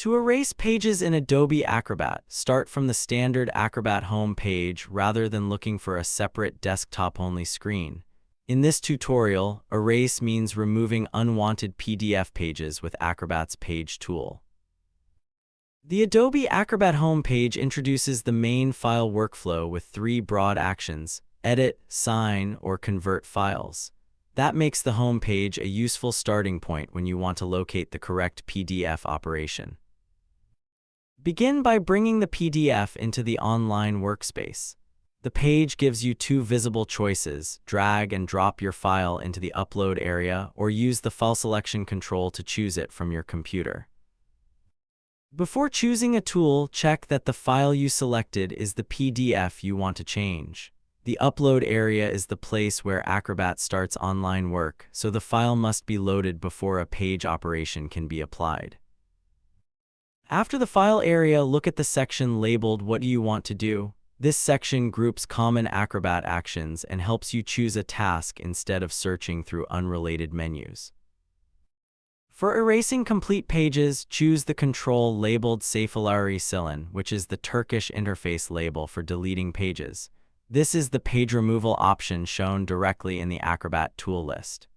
To erase pages in Adobe Acrobat, start from the standard Acrobat home page rather than looking for a separate desktop-only screen. In this tutorial, erase means removing unwanted PDF pages with Acrobat's Page tool. The Adobe Acrobat home page introduces the main file workflow with 3 broad actions: edit, sign, or convert files. That makes the home page a useful starting point when you want to locate the correct PDF operation. Begin by bringing the PDF into the online workspace. The page gives you 2 visible choices: drag and drop your file into the upload area, or use the file selection control to choose it from your computer. Before choosing a tool, check that the file you selected is the PDF you want to change. The upload area is the place where Acrobat starts online work, so the file must be loaded before a page operation can be applied. After the file area, look at the section labeled "What do you want to do?" This section groups common Acrobat actions and helps you choose a task instead of searching through unrelated menus. For erasing complete pages, choose the control labeled Sayfaları silin, which is the Turkish interface label for deleting pages. This is the page removal option shown directly in the Acrobat tool list.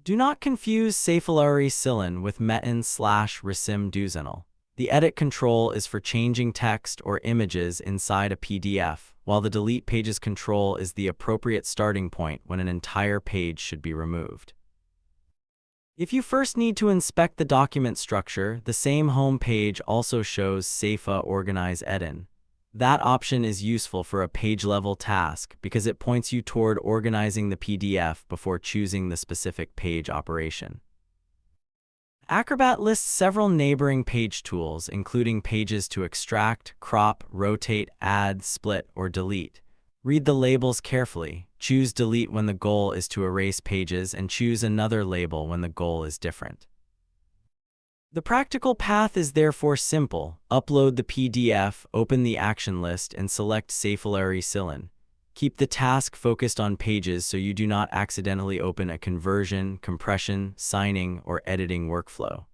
Do not confuse Sayfaları silin with metin/resim düzenle. The edit control is for changing text or images inside a PDF, while the delete pages control is the appropriate starting point when an entire page should be removed. If you first need to inspect the document structure, the same home page also shows Sayfa Organize Edin. That option is useful for a page-level task because it points you toward organizing the PDF before choosing the specific page operation. Acrobat lists several neighboring page tools, including pages to extract, crop, rotate, add, split, or delete. Read the labels carefully. Choose delete when the goal is to erase pages, and choose another label when the goal is different. The practical path is therefore simple. Upload the PDF, open the action list, and select Sayfaları silin. Keep the task focused on pages so you do not accidentally open a conversion, compression, signing, or editing workflow.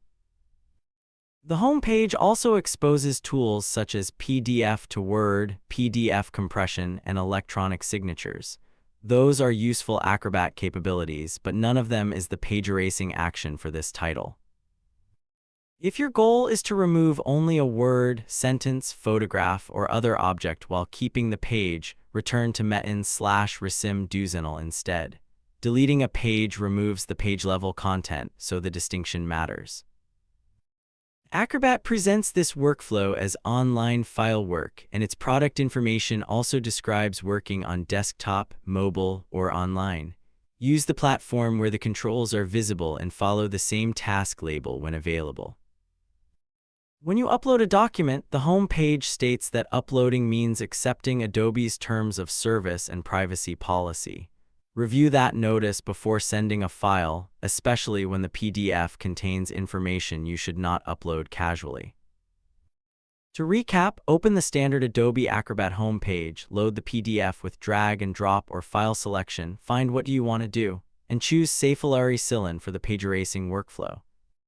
The home page also exposes tools such as PDF to Word, PDF compression, and electronic signatures. Those are useful Acrobat capabilities, but none of them is the page erasing action for this title. If your goal is to remove only a word, sentence, photograph, or other object while keeping the page, return to metin/resim düzenle instead. Deleting a page removes the page-level content, so the distinction matters. Acrobat presents this workflow as online file work, and its product information also describes working on desktop, mobile, or online. Use the platform where the controls are visible and follow the same task label when available. When you upload a document, the home page states that uploading means accepting Adobe's terms of service and privacy policy. Review that notice before sending a file, especially when the PDF contains information you should not upload casually. To recap, open the standard Adobe Acrobat home page, load the PDF with drag and drop or file selection, find what you want to do, and choose Sayfaları silin for the page erasing workflow.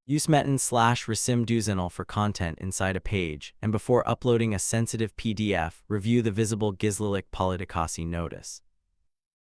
Use metin/resim düzenle for content inside a page, and before uploading a sensitive PDF, review the visible gizlilik politikası notice.